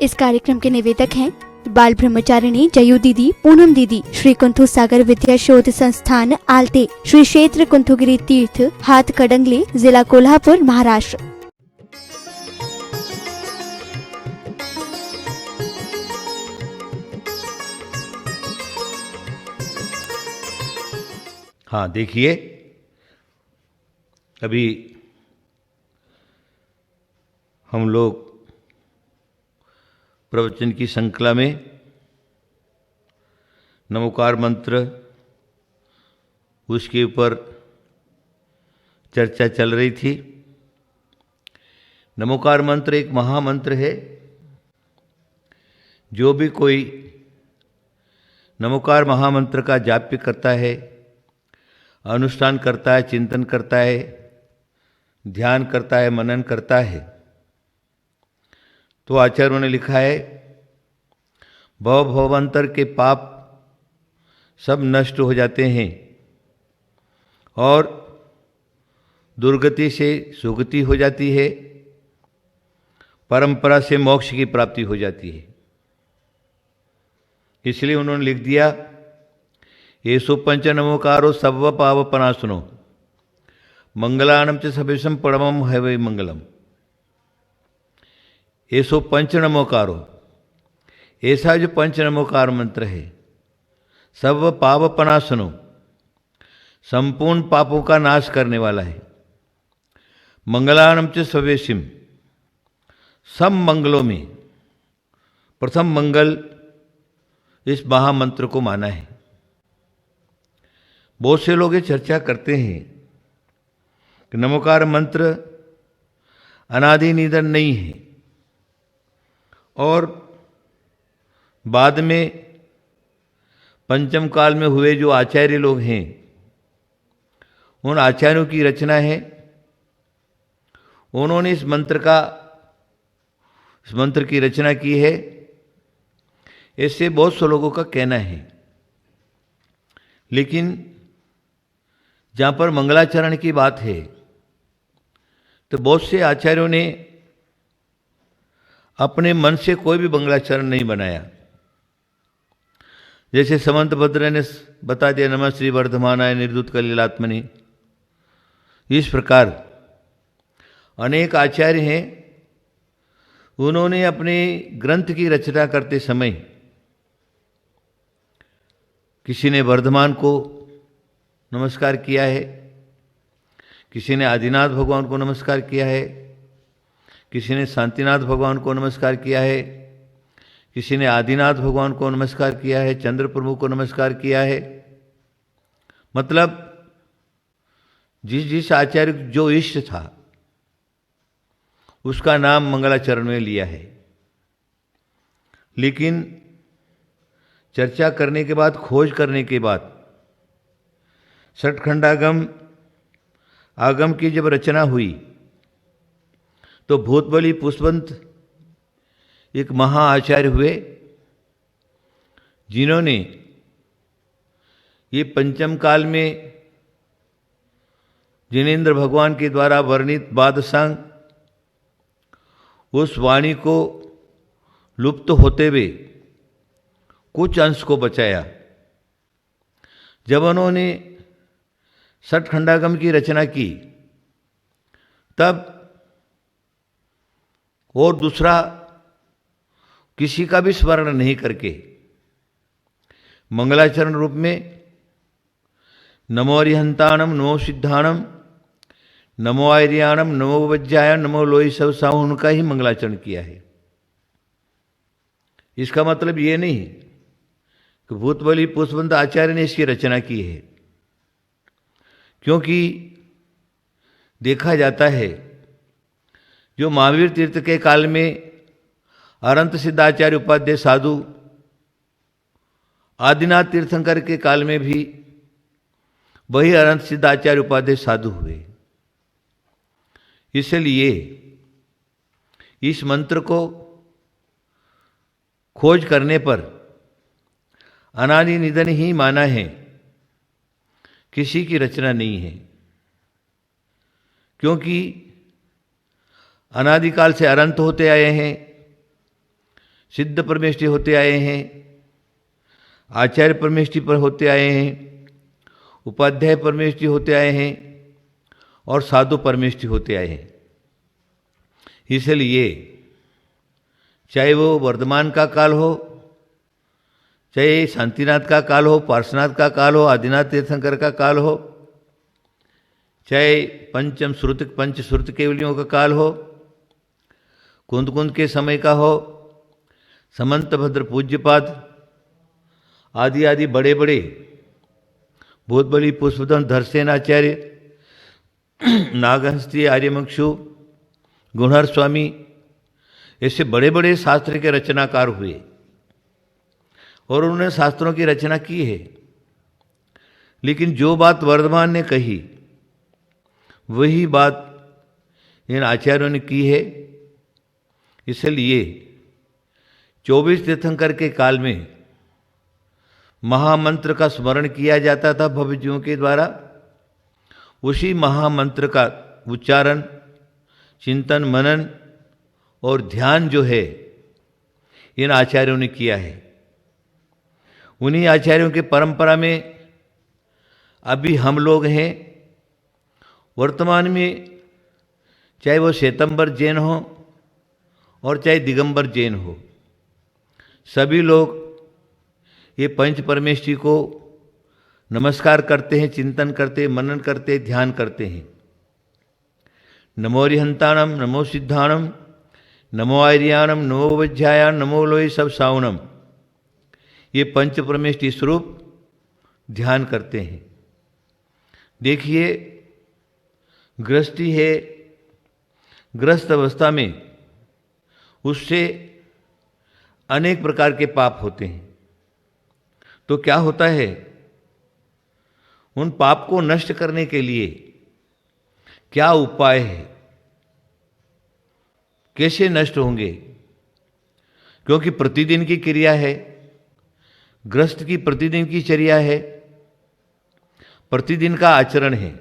इस कार्यक्रम के निवेदक हैं बाल ब्रह्मचारिणी जयू दीदी, पूनम दीदी, श्री कुंथु सागर विद्या शोध संस्थान आलते, श्री क्षेत्र कुंथुगिरी तीर्थ हाथ कडंगले, जिला कोल्हापुर, महाराष्ट्र। हाँ, देखिए, अभी हम लोग प्रवचन की श्रृंखला में नमोकार मंत्र, उसके ऊपर चर्चा चल रही थी। नमोकार मंत्र एक महामंत्र है। जो भी कोई नमोकार महामंत्र का जाप्य करता है, अनुष्ठान करता है, चिंतन करता है, ध्यान करता है, मनन करता है, तो आचार्यों ने लिखा है भवांतर के पाप सब नष्ट हो जाते हैं और दुर्गति से सुगति हो जाती है, परंपरा से मोक्ष की प्राप्ति हो जाती है। इसलिए उन्होंने लिख दिया येषु पंच नमोकारो सव्व पावपनाशनो मंगलानम च सभेशम परमम हैवै मंगलम। येषु पंच नमोकारो, ऐसा जो पंच नमोकार मंत्र है, सव्व पावपनाशनो, संपूर्ण पापों का नाश करने वाला है। मंगलानम च सवेशिम, सब मंगलों में प्रथम मंगल इस महामंत्र को माना है। बहुत से लोग ये चर्चा करते हैं कि नमोकार मंत्र अनादि निधन नहीं है और बाद में पंचम काल में हुए जो आचार्य लोग हैं, उन आचार्यों की रचना है। उन्होंने इस मंत्र की रचना की है, ऐसे बहुत से लोगों का कहना है। लेकिन जहाँ पर मंगलाचरण की बात है, तो बहुत से आचार्यों ने अपने मन से कोई भी मंगलाचरण नहीं बनाया। जैसे समंत भद्र ने बता दिया नमः श्री वर्धमानाय निर्दूत कलिलात्मनि। इस प्रकार अनेक आचार्य हैं, उन्होंने अपने ग्रंथ की रचना करते समय किसी ने वर्धमान को नमस्कार किया है, किसी ने आदिनाथ भगवान को नमस्कार किया है, किसी ने शांतिनाथ भगवान को नमस्कार किया है, किसी ने आदिनाथ भगवान को नमस्कार किया है, चंद्र प्रभु को नमस्कार किया है। मतलब जिस जिस आचार्य जो इष्ट था उसका नाम मंगलाचरण में लिया है। लेकिन चर्चा करने के बाद, खोज करने के बाद, षटखंडागम आगम की जब रचना हुई तो भूतबली पुष्पवंत एक महा आचार्य हुए, जिन्होंने ये पंचम काल में जिनेन्द्र भगवान के द्वारा वर्णित बादशांग उस वाणी को लुप्त होते हुए कुछ अंश को बचाया। जब उन्होंने षटखंडागम की रचना की, तब और दूसरा किसी का भी स्मरण नहीं करके मंगलाचरण रूप में नमो अरिहंताणम, नमो सिद्धाणम, नमो आर्याणम, नमो वज्जाय, नमो लोई सवसा, उनका ही मंगलाचरण किया है। इसका मतलब ये नहीं कि भूतबली पुष्पवंत आचार्य ने इसकी रचना की है, क्योंकि देखा जाता है जो महावीर तीर्थ के काल में अनंत सिद्धाचार्य उपाध्याय साधु, आदिनाथ तीर्थंकर के काल में भी वही अनंत सिद्धाचार्य उपाध्याय साधु हुए। इसलिए इस मंत्र को खोज करने पर अनादि निधन ही माना है, किसी की रचना नहीं है। क्योंकि अनादिकाल से अनंत होते आए हैं, सिद्ध परमेष्ठी होते आए हैं, आचार्य परमेष्ठी पर होते आए हैं, उपाध्याय परमेष्ठी होते आए हैं और साधु परमेष्ठी होते आए हैं। इसलिए चाहे वो वर्धमान का काल हो, चाहे शांतिनाथ का काल हो, पार्श्वनाथ का काल हो, आदिनाथ तीर्थंकर का काल हो, चाहे पंच श्रुत केवलियों का काल हो, कुंद के समय का हो, समंत भद्र पूज्यपाद आदि आदि बड़े बड़े बहुत बड़ी पुष्पधन धरसेन आचार्य, नागहस्ती आर्यमक्षु, गुणहर स्वामी, ऐसे बड़े बड़े शास्त्र के रचनाकार हुए और उन्होंने शास्त्रों की रचना की है। लेकिन जो बात वर्धमान ने कही वही बात इन आचार्यों ने की है। इसलिए 24 तीर्थंकर के काल में महामंत्र का स्मरण किया जाता था भवजीयों के द्वारा। उसी महामंत्र का उच्चारण, चिंतन, मनन और ध्यान जो है इन आचार्यों ने किया है। उन्हीं आचार्यों की परंपरा में अभी हम लोग हैं। वर्तमान में चाहे वो श्वेतंबर जैन हो और चाहे दिगंबर जैन हो, सभी लोग ये पंच परमेष्ठी को नमस्कार करते हैं, चिंतन करते, मनन करते, ध्यान करते हैं। नमो रिहंताणम, नमो सिद्धाणम, नमो आर्याणम, नमो वज्रायाण, नमो लोय सब सावनम, ये पंच परमेष्ठी स्वरूप ध्यान करते हैं। देखिए, गृहस्थी है, गृहस्थ अवस्था में उससे अनेक प्रकार के पाप होते हैं। तो क्या होता है, उन पाप को नष्ट करने के लिए क्या उपाय है, कैसे नष्ट होंगे? क्योंकि प्रतिदिन की क्रिया है, गृहस्थ की प्रतिदिन की चर्या है, प्रतिदिन का आचरण है।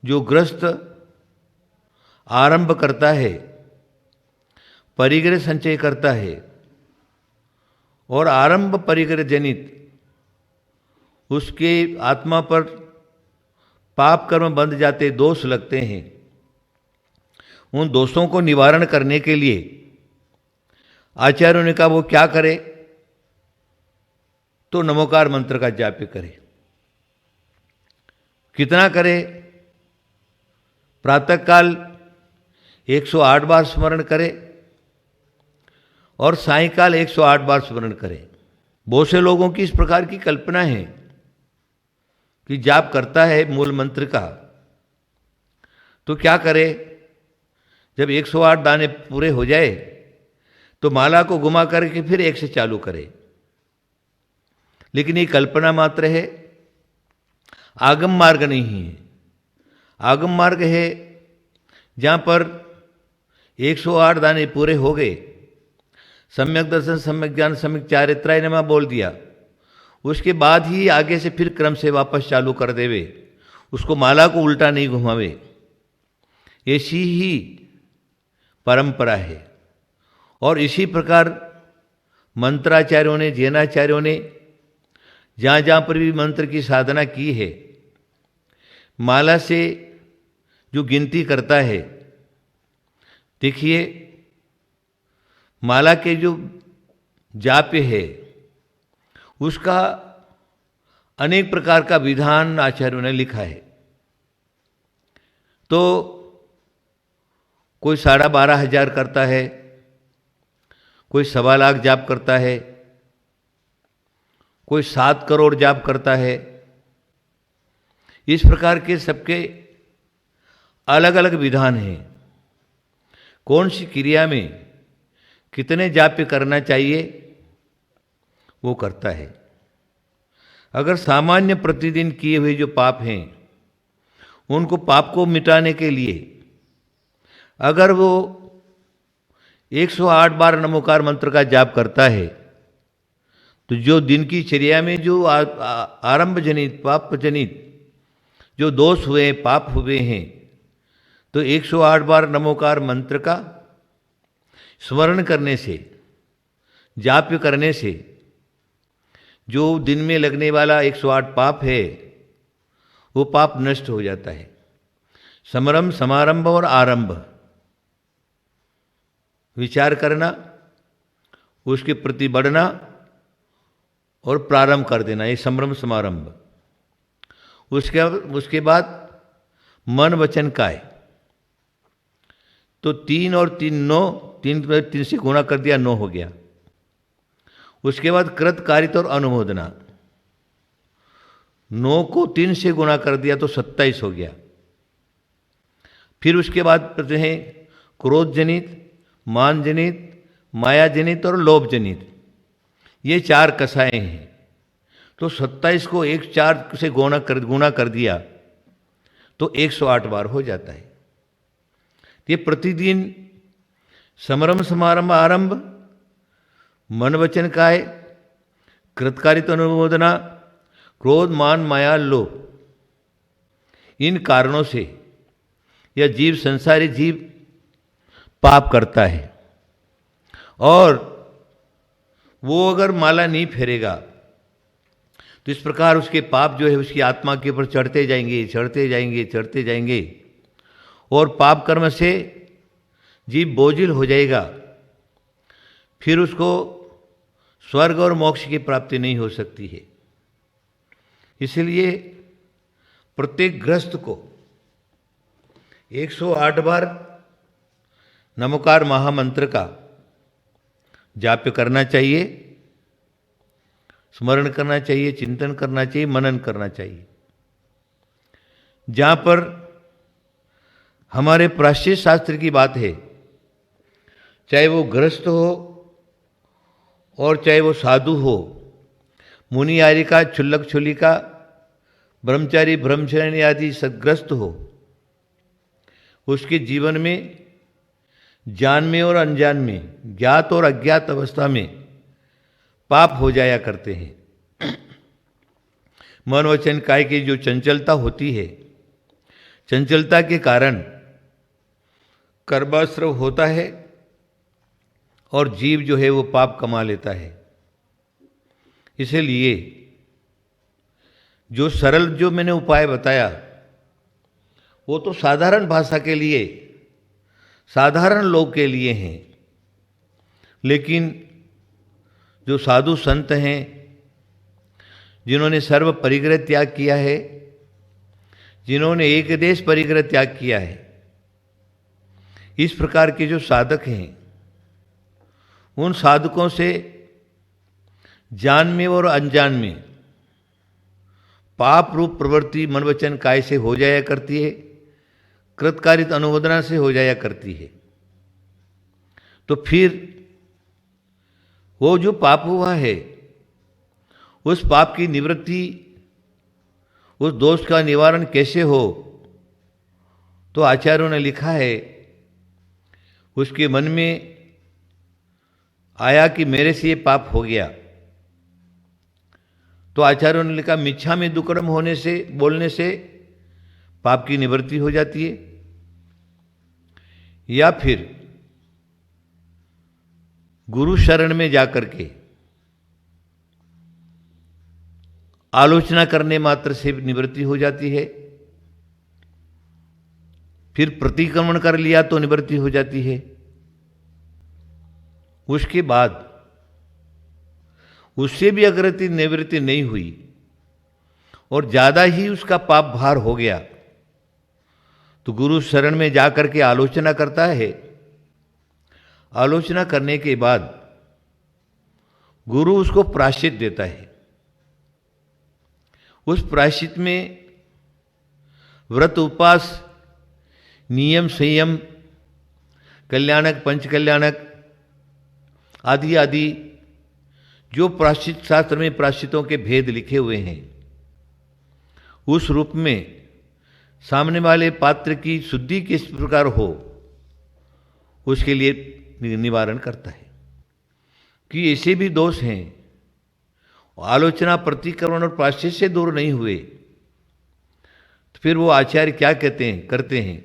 जो गृहस्थ आरंभ करता है, परिग्रह संचय करता है और आरंभ परिग्रह जनित उसके आत्मा पर पाप कर्म बंध जाते, दोष लगते हैं। उन दोषों को निवारण करने के लिए आचार्यों ने कहा वो क्या करे, तो नमोकार मंत्र का जाप करे। कितना करे? प्रातःकाल 108 बार स्मरण करे और सायंकाल 108 बार स्मरण करे। बहुत से लोगों की इस प्रकार की कल्पना है कि जाप करता है मूल मंत्र का, तो क्या करे, जब 108 दाने पूरे हो जाए तो माला को घुमा करके फिर 1 से चालू करे। लेकिन ये कल्पना मात्र है, आगम मार्ग नहीं है। आगम मार्ग है जहाँ पर 108 दाने पूरे हो गए, सम्यक दर्शन, सम्यक ज्ञान, सम्यक चारित्राय नमा बोल दिया, उसके बाद ही आगे से फिर क्रम से वापस चालू कर देवे, उसको माला को उल्टा नहीं घुमावे। ऐसी ही परंपरा है। और इसी प्रकार मंत्राचार्यों ने, जैनाचार्यों ने जहाँ जहाँ पर भी मंत्र की साधना की है, माला से जो गिनती करता है, देखिए माला के जो जाप है उसका अनेक प्रकार का विधान आचार्यों ने लिखा है। तो कोई 12,500 करता है, कोई 1.25 लाख जाप करता है, कोई 7 करोड़ जाप करता है। इस प्रकार के सबके अलग अलग विधान हैं। कौन सी क्रिया में कितने जाप करना चाहिए वो करता है। अगर सामान्य प्रतिदिन किए हुए जो पाप हैं उनको पाप को मिटाने के लिए अगर वो 108 बार नमोकार मंत्र का जाप करता है, तो जो दिन की चर्या में जो आरंभ जनित, पाप जनित जो दोष हुए, पाप हुए हैं, तो 108 बार नमोकार मंत्र का स्मरण करने से जाप्य करने से जो दिन में लगने वाला 108 पाप है वो पाप नष्ट हो जाता है। समरंभ, समारंभ और आरंभ, विचार करना, उसके प्रति बढ़ना और प्रारंभ कर देना, ये समरंभ समारंभ। उसके बाद मन वचन काय, तो 3 और 3 9, 3 से गुणा कर दिया 9 हो गया। उसके बाद कृत कारित और अनुमोदना, 9 को 3 से गुणा कर दिया तो 27 हो गया। फिर उसके बाद हैं क्रोध जनित, मान जनित, माया जनित और लोभ जनित, ये 4 कसाएं हैं। तो 27 को 4 से गुणा कर दिया तो 108 बार हो जाता है। ये प्रतिदिन समरंभ समारंभ आरंभ, मन वचन काय, कृतकारित अनुमोदना, क्रोध मान माया लोभ, इन कारणों से यह जीव, संसारी जीव पाप करता है। और वो अगर माला नहीं फेरेगा तो इस प्रकार उसके पाप जो है उसकी आत्मा के ऊपर चढ़ते जाएंगे, चढ़ते जाएंगे, चढ़ते जाएंगे, और पाप कर्म से जीव बोझिल हो जाएगा। फिर उसको स्वर्ग और मोक्ष की प्राप्ति नहीं हो सकती है। इसलिए प्रत्येक गृहस्थ को 108 बार नमोकार महामंत्र का जाप्य करना चाहिए, स्मरण करना चाहिए, चिंतन करना चाहिए, मनन करना चाहिए। जहाँ पर हमारे प्रायश्चित शास्त्र की बात है, चाहे वो गृहस्थ हो और चाहे वो साधु हो, मुनि आर्यिका, क्षुल्लक क्षुलिका, ब्रह्मचारी ब्रह्मचारिणी आदि सद्ग्रस्त हो, उसके जीवन में जान में और अनजान में, ज्ञात और अज्ञात अवस्था में पाप हो जाया करते हैं। मन वचन काय की जो चंचलता होती है, चंचलता के कारण कर्माश्रव होता है और जीव जो है वो पाप कमा लेता है। इसलिए जो सरल जो मैंने उपाय बताया वो तो साधारण भाषा के लिए, साधारण लोग के लिए हैं, लेकिन जो साधु संत हैं, जिन्होंने सर्व परिग्रह त्याग किया है, जिन्होंने एक देश परिग्रह त्याग किया है, इस प्रकार के जो साधक हैं, उन साधकों से जान में और अनजान में पाप रूप प्रवृत्ति मन वचन काय से हो जाया करती है, कृतकारित अनुमोदना से हो जाया करती है। तो फिर वो जो पाप हुआ है, उस पाप की निवृत्ति, उस दोष का निवारण कैसे हो, तो आचार्यों ने लिखा है, उसके मन में आया कि मेरे से ये पाप हो गया, तो आचार्यों ने लिखा मिच्छा में दुक्कड़म होने से, बोलने से पाप की निवृत्ति हो जाती है। या फिर गुरु शरण में जाकर के आलोचना करने मात्र से निवृत्ति हो जाती है। फिर प्रतिक्रमण कर लिया तो निवृत्ति हो जाती है। उसके बाद उससे भी अगर निवृत्ति नहीं हुई और ज्यादा ही उसका पाप भार हो गया, तो गुरु शरण में जाकर के आलोचना करता है। आलोचना करने के बाद गुरु उसको प्रायश्चित देता है। उस प्रायश्चित में व्रत, उपवास, नियम, संयम, कल्याणक, पंचकल्याणक आदि आदि जो प्रायश्चित शास्त्र में प्रायश्चितों के भेद लिखे हुए हैं, उस रूप में सामने वाले पात्र की शुद्धि किस प्रकार हो, उसके लिए निवारण करता है। कि ऐसे भी दोष हैं, आलोचना, प्रतिक्रमण और प्रायश्चित से दूर नहीं हुए, तो फिर वो आचार्य क्या करते हैं,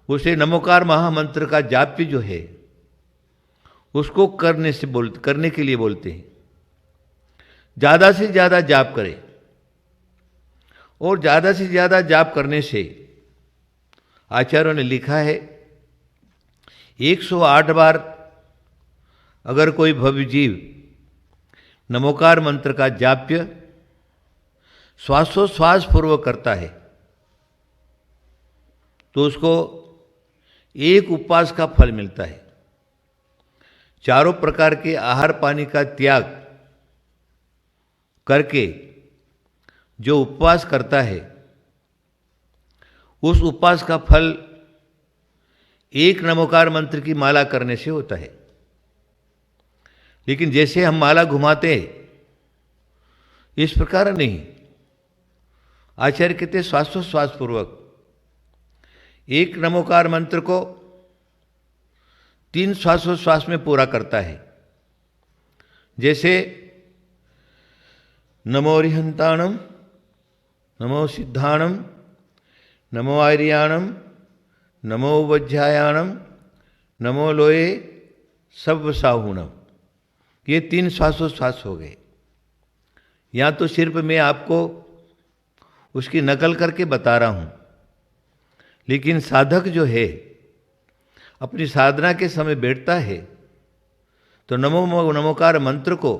उसे नमोकार महामंत्र का जाप्य जो है उसको करने के लिए बोलते हैं। ज़्यादा से ज़्यादा जाप करें, और ज़्यादा से ज़्यादा जाप करने से आचार्यों ने लिखा है 108 बार अगर कोई भव्य जीव नमोकार मंत्र का जाप्य श्वासोश्वास पूर्वक करता है तो उसको एक उपवास का फल मिलता है। चारों प्रकार के आहार पानी का त्याग करके जो उपवास करता है उस उपवास का फल एक नमोकार मंत्र की माला करने से होता है। लेकिन जैसे हम माला घुमाते हैं इस प्रकार नहीं, आचार्य कहते श्वासोश्वास पूर्वक एक नमोकार मंत्र को 3 श्वासोश्वास में पूरा करता है। जैसे नमो अरिहंताणम, नमो सिद्धाणम, नमो आर्याणम, नमो वज्रायाणम, नमो लोये सव्वसाहुणम, ये 3 श्वासोश्वास हो गए। यहाँ तो सिर्फ मैं आपको उसकी नकल करके बता रहा हूँ, लेकिन साधक जो है अपनी साधना के समय बैठता है तो नमोकार मंत्र को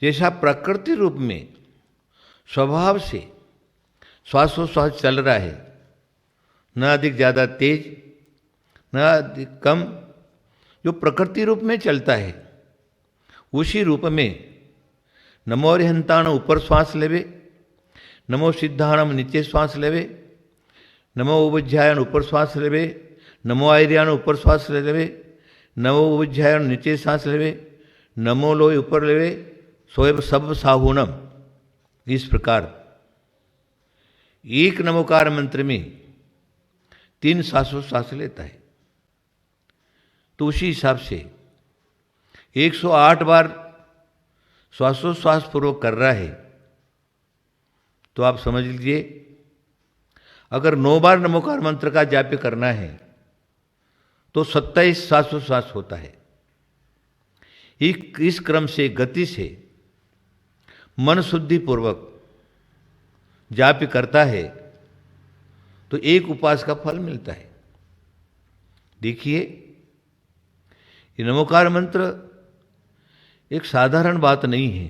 जैसा प्रकृति रूप में स्वभाव से श्वासोश्वास चल रहा है, न अधिक ज़्यादा तेज न अधिक कम, जो प्रकृति रूप में चलता है उसी रूप में नमो अरिहंताण ऊपर श्वास लेवे, नमो सिद्धाणम नीचे श्वास लेवे, नमो वज्रायण ऊपर श्वास लेवे, नमो आर्याण ऊपर श्वास लेवे, नमो वज्रायण नीचे सांस लेवे, नमो लोय ऊपर लेवे, सोएब सब साहुणम। इस प्रकार एक नमोकार मंत्र में 3 श्वासोश्वास लेता है। तो उसी हिसाब से 108 बार श्वासोश्वास पूर्वक कर रहा है तो आप समझ लीजिए अगर 9 बार नमोकार मंत्र का जाप्य करना है तो 27 श्वासोश्वास होता है। इस क्रम से गति से मन शुद्धि पूर्वक जाप्य करता है तो एक उपवास का फल मिलता है। देखिए ये नमोकार मंत्र एक साधारण बात नहीं है,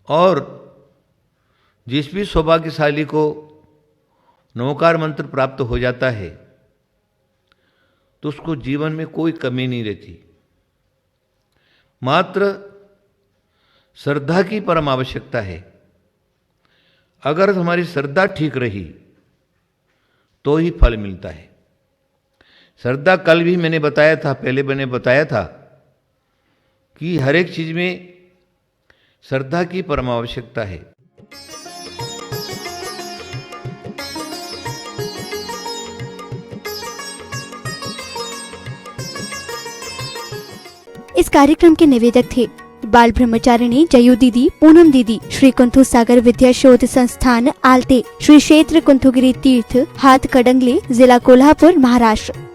और जिस भी सौभाग्यशाली को नमोकार मंत्र प्राप्त हो जाता है तो उसको जीवन में कोई कमी नहीं रहती। मात्र श्रद्धा की परम आवश्यकता है। अगर हमारी श्रद्धा ठीक रही तो ही फल मिलता है। श्रद्धा कल भी मैंने बताया था, पहले मैंने बताया था कि हर एक चीज में श्रद्धा की परम आवश्यकता है। इस कार्यक्रम के निवेदक थे बाल ब्रह्मचारिणी जयू दीदी, पूनम दीदी, श्री कुंथु सागर विद्या शोध संस्थान आलते, श्री क्षेत्र कुंथुगिरी तीर्थ हाथ कड़ंगले, जिला कोल्हापुर, महाराष्ट्र।